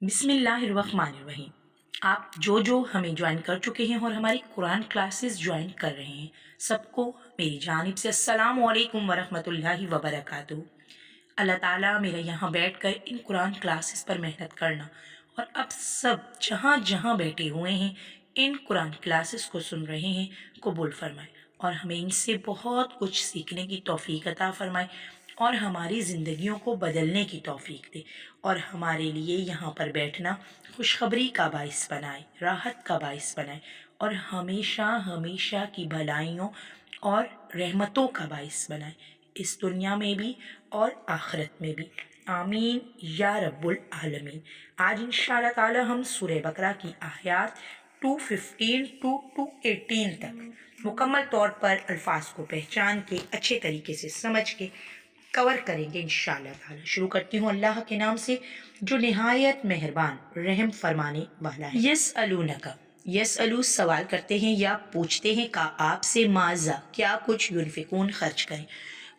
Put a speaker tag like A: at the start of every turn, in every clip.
A: बिस्मिल्लाहिर्रहमानिर्रहीम। आप जो हमें ज्वाइन कर चुके हैं और हमारी कुरान क्लासेस ज्वाइन कर रहे हैं, सबको मेरी जानिब से अस्सलाम वालेकुम वरहमतुल्लाहि वबरकातुहू। अल्लाह ताला मेरा यहाँ बैठकर इन कुरान क्लासेस पर मेहनत करना और अब सब जहाँ जहाँ बैठे हुए हैं इन कुरान क्लासेस को सुन रहे हैं, कबूल फरमाए और हमें इनसे बहुत कुछ सीखने की तौफीक अता फरमाए और हमारी ज़िंदगियों को बदलने की तौफीक दे और हमारे लिए यहाँ पर बैठना खुशखबरी का बाइस बनाए, राहत का बाइस बनाए और हमेशा हमेशा की भलाइयों और रहमतों का बाइस बनाए, इस दुनिया में भी और आखिरत में भी। आमीन या रब्बुल आलमीन। आज इंशाअल्लाह ताला हम सूरह बकरा की आयत 215 टू 218 तक मुकम्मल तौर पर अल्फाज को पहचान के अच्छे तरीके से समझ के कवर करेंगे इंशाअल्लाह ताला। शुरू करती हूँ अल्लाह के नाम से जो निहायत मेहरबान रहम फरमाने वाला है। यसअलू सवाल करते हैं या पूछते हैं का आपसे माजा क्या कुछ युनफिकून खर्च करें।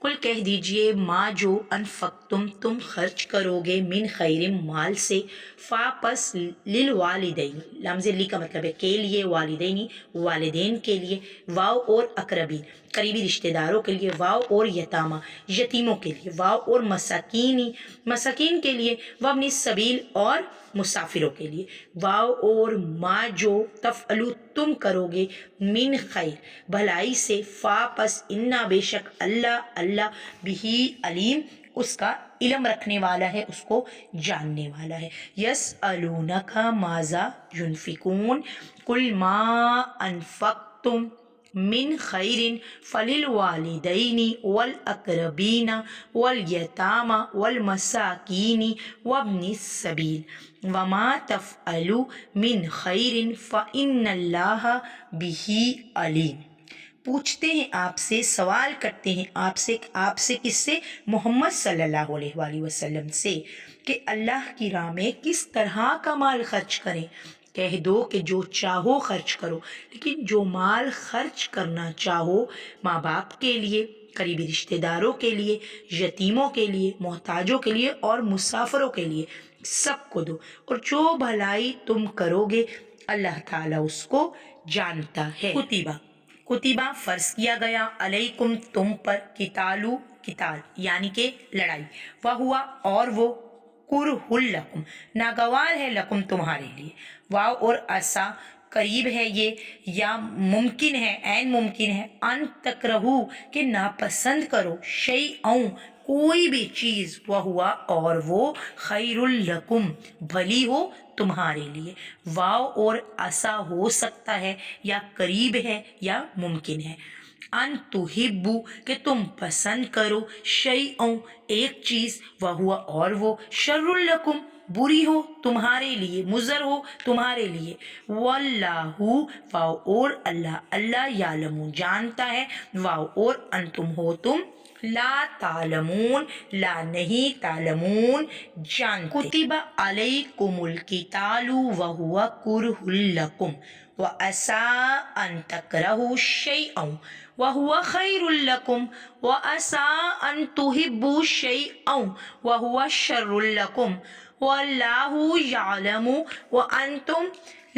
A: कुल कह दीजिए माँ जो अनफक्तुम तुम खर्च करोगे मिन खैरिम माल से फापस लिल वालिदैन लम्ज़े ली का मतलब है के लिए, वालिदैनी वालिदैन के लिए, वाव और अकरबीन करीबी रिश्तेदारों के लिए, वाव और यतामा यतीमों के लिए, वाव और मसाकीनी मसाकीन के लिए, वब्नि सबील और मुसाफिरों के लिए, वाव और मा जो तफअलु तुम करोगे मिन खैर भलाई से फापस इन्ना बेशक अल्लाह अल्लाह बिही अलीम उसका इल्म रखने वाला है, उसको जानने वाला है। यसअलूनका माजा युनफिकून कुल मा अनफक्तुम मिन खैरिन फलिल वालिदैनी वल अकरबीना वल यतामा वल मसाकीनी वब्नि सबील वमा तफअलु मिन खैरिन फ़इन्नल्लाह बिही अलीम। पूछते हैं आपसे, सवाल करते हैं आपसे किससे? मोहम्मद सल्लल्लाहु अलैहि वसल्लम से कि अल्लाह की राह में किस तरह का माल खर्च करें। कह दो कि जो चाहो खर्च करो, लेकिन जो माल खर्च करना चाहो माँ बाप के लिए, करीबी रिश्तेदारों के लिए, यतीमों के लिए, मोहताजों के लिए और मुसाफिरों के लिए सबको दो और जो भलाई तुम करोगे अल्लाह ताला उसको जानता है। कुतिबा फर्ज किया गया अलैकुम तुम पर किताल यानी के लड़ाई, वह हुआ और वो कुरहुल लकुम नागवार है लकुम तुम्हारे लिए, वाव और असा करीब है ये या मुमकिन है ऐन मुमकिन है, अन तकरहू के नापसंद करो, शैअन कोई भी चीज, वह हुआ और वो खैरुल लकुम भली हो तुम्हारे लिए, वाव और असा हो सकता है या करीब है या मुमकिन है, अन तुहिब्बू कि तुम पसंद करो, शैअन एक चीज, वह हुआ और वो शर्रुल लकुम बुरी हो तुम्हारे लिए, मुज़र हो तुम्हारे लिए, वल्लाहु वाव और अल्लाह अल्लाह यालमू जानता है, वाव और अंतुम हो तुम, ला तालमून ला नहीं तालमून जानते। कुतिबा अलैकुमुल कितालु व हुवा कुरहुल लकुम व असा अन तकरहु शैअन व हुवा खैरुल लकुम व असा अन तुहिब्बू शैअन व हुवा शर्रुल लकुम वल्लाहु यालमु व अंतुम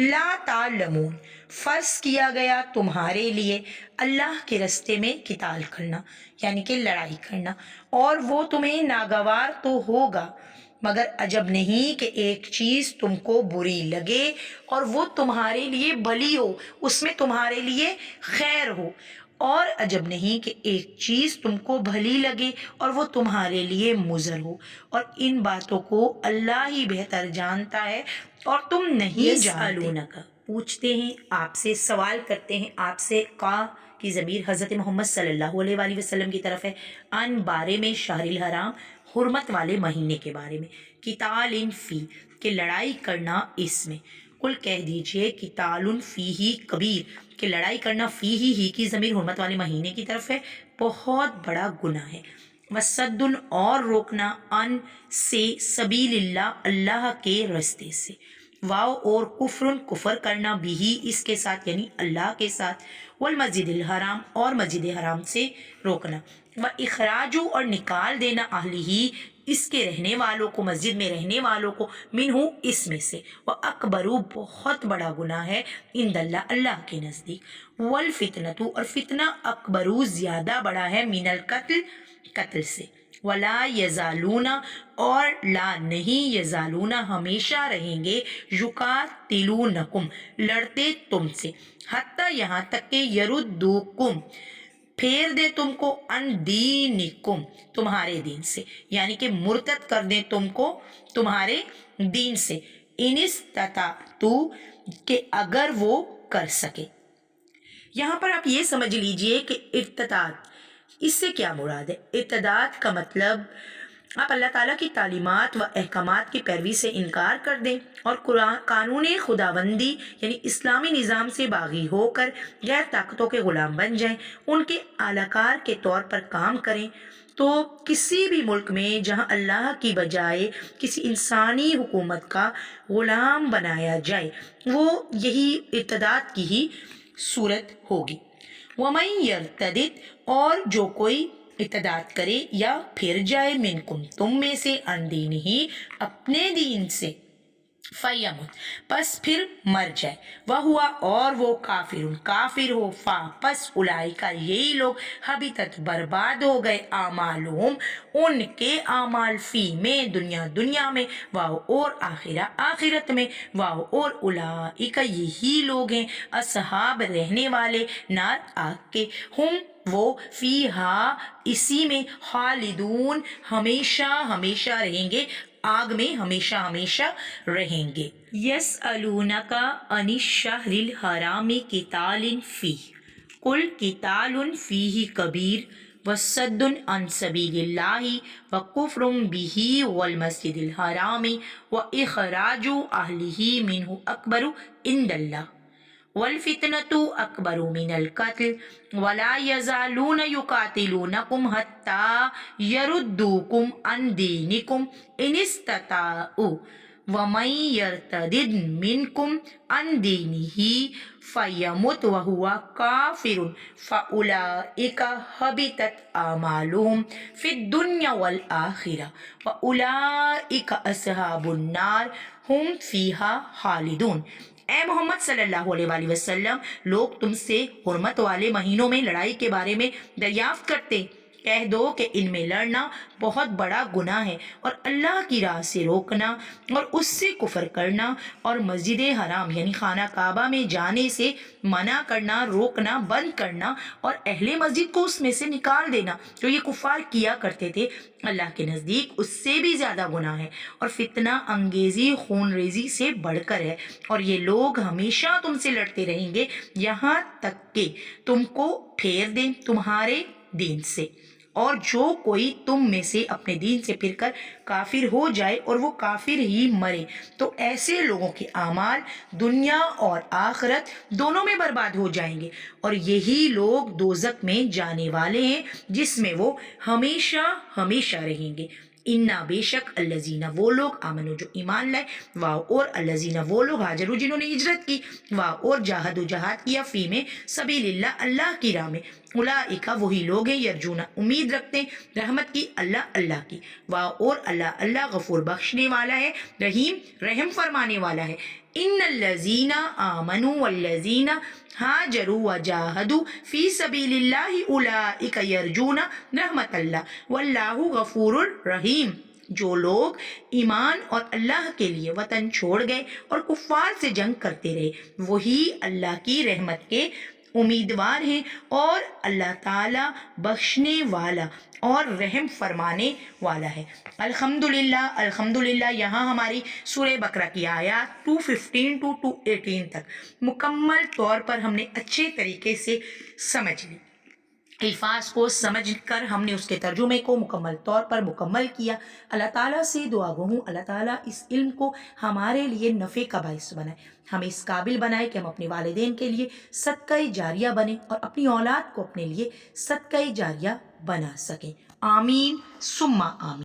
A: ला तालमून। फर्ज किया गया तुम्हारे लिए अल्लाह के रास्ते में किताल करना यानी कि लड़ाई करना, और वो तुम्हें नागवार तो होगा, मगर अजब नहीं कि एक चीज तुमको बुरी लगे और वो तुम्हारे लिए भली हो, उसमें तुम्हारे लिए खैर हो, और अजब नहीं कि एक चीज तुमको भली लगे और वो तुम्हारे लिए मुज़र हो, और इन बातों को अल्लाह ही बेहतर जानता है और तुम नहीं जानते। पूछते हैं आपसे, सवाल करते हैं आपसे, का की ज़मीर हज़रत मोहम्मद सल्लल्लाहु अलैहि वसल्लम की तरफ है, अन बारे में शहरिल हराम हुर्मत वाले महीने के बारे में, कितालिन फी के लड़ाई करना इसमें, कुल कह दीजिए कितालुन फी ही कबीर कि लड़ाई करना फी ही की ज़मीर हुर्मत वाले महीने की तरफ है, बहुत बड़ा गुनाह है, वसद्दुन और रोकना, अन से सबीलिल्लाह अल्लाह के रास्ते से, वाव और कुफ्रुन कुफर करना, बिही इसके साथ यानी अल्लाह के साथ, वल मस्जिदिल हराम और मस्जिद हराम से रोकना, व इखराजू और निकाल देना, अहली ही اس کے رہنے والوں کو، مسجد میں رہنے والوں کو، منہو اس میں سے، وہ اکبرو بہت بڑا گناہ ہے، عند اللہ اللہ کے نزدیک، والفتنۃ اور فتنہ اکبرو زیادہ بڑا ہے، من القتل قتل سے، ولا یزالون اور لا نہیں یزالون ہمیشہ رہیں گے، یقاتلونکم لڑتے تم سے، حتی یہاں تک کہ یردوکم پھیر دے تم کو، ان دینکم تمہارے دین سے، یعنی کہ مرتد کر دیں تم کو تمہارے دین سے، ان استطاعتو کہ اگر وہ کر سکے۔ یہاں پر آپ یہ سمجھ لیجئے کہ ارتداد، اس سے کیا مراد ہے؟ ارتداد کا مطلب آپ اللہ تعالیٰ کی تعلیمات و احکامات کی پیروی سے انکار کر دیں اور قانون خداوندی یعنی اسلامی نظام سے باغی ہو کر غیر طاقتوں کے غلام بن جائیں، ان کے اعلی کار کے طور پر کام کریں۔ تو کسی بھی ملک میں جہاں اللہ کی بجائے کسی انسانی حکومت کا غلام بنایا جائے، وہ یہی ارتداد کی ہی صورت ہوگی۔ وَمَن يَرْتَدِدْ اور جو کوئی ارتداد کرے یا پھر جائے، منکم تم میں سے، عن دینہ اپنے دین سے، فیمت پس پھر مر جائے، وہوا اور وہ کافر ہو، پس اولئک یہی لوگ، حبطت برباد ہو گئے، اعمالہم ان کے اعمال، فی میں دنیا میں، واو اور آخرت میں، واو اور اولئک یہی لوگ ہیں، اصحاب رہنے والے، نار آگ کے، ہم وہ فیہا اسی میں، خالدون ہمیشہ رہیں گے، آگ میں ہمیشہ رہیں گے۔ یسألونک عن الشہر الحرام قتال فیہ قل قتال فیہ کبیر وصد عن سبیل اللہ وکفر بہ والمسجد الحرام واخراج اہلہ منہ اکبر عند اللہ والفتنة اکبر من القتل ولا یزالون یقاتلونکم حتی یردوکم عن دینکم ان استطاعوا ومن یرتدد منکم عن دینہ فیمت وہو کافر فاولئک حبطت اعمالہم فی الدنیا والآخرہ واولئک اصحاب النار ہم فیہا خالدون۔ اے محمد صلی اللہ علیہ وآلہ وسلم، لوگ تم سے حرمت والے مہینوں میں لڑائی کے بارے میں دریافت کرتے، کہہ دو کہ ان میں لڑنا بہت بڑا گناہ ہے، اور اللہ کی راہ سے روکنا اور اس سے کفر کرنا اور مسجد حرام یعنی خانہ کعبہ میں جانے سے منع کرنا، روکنا، بند کرنا اور اہل مسجد کو اس میں سے نکال دینا، جو یہ کفار کیا کرتے تھے، اللہ کے نزدیک اس سے بھی زیادہ گناہ ہے اور فتنہ انگیزی خون ریزی سے بڑھ کر ہے، اور یہ لوگ ہمیشہ تم سے لڑتے رہیں گے یہاں تک کہ تم کو پھیر دیں تمہارے دین سے، اور جو کوئی تم میں سے اپنے دین سے پھر کر کافر ہو جائے اور وہ کافر ہی مرے، تو ایسے لوگوں کے اعمال دنیا اور آخرت دونوں میں برباد ہو جائیں گے، اور یہی لوگ دوزخ میں جانے والے ہیں جس میں وہ ہمیشہ رہیں گے۔ انا بے شک الذین وہ لوگ، آمنو جو ایمان لائے، واو اور الذین وہ لوگ، ہاجروا جنہوں نے ہجرت کی، واو اور جاہدوا جہاد کیا، فی میں سبیل اللہ اللہ کی راہ میں، اولئک وہی لوگ ہیں، یرجون امید رکھتے ہیں رحمت کی اللہ کی، واو اور اللہ غفور بخشنے والا ہے، رحیم رحم فرمانے والا ہے۔ ان الذین آمنوا والذین ہاجروا وجاہدوا فی سبیل اللہ اولئک یرجون رحمت اللہ واللہ غفور الرحیم۔ جو لوگ ایمان اور اللہ کے لیے وطن چھوڑ گئے اور کفار سے جنگ کرتے رہے، وہی اللہ کی رحمت کے امیدوار ہیں، اور اللہ تعالی بخشنے والا اور رحم فرمانے والا ہے۔ الحمدللہ یہاں ہماری سورہ بقرہ کی آیات 215 to 218 تک مکمل طور پر ہم نے اچھے طریقے سے سمجھ لی، الفاظ کو سمجھ کر ہم نے اس کے ترجمے کو مکمل طور پر مکمل کیا۔ اللہ تعالیٰ سے دعا گو ہوں اللہ تعالیٰ اس علم کو ہمارے لیے نفع کا باعث بنائے، ہمیں اس قابل بنائے کہ ہم اپنے والدین کے لیے صدقہ جاریہ بنیں اور اپنی اولاد کو اپنے لیے صدقہ جاریہ بنا سکیں۔ آمین ثم آمین۔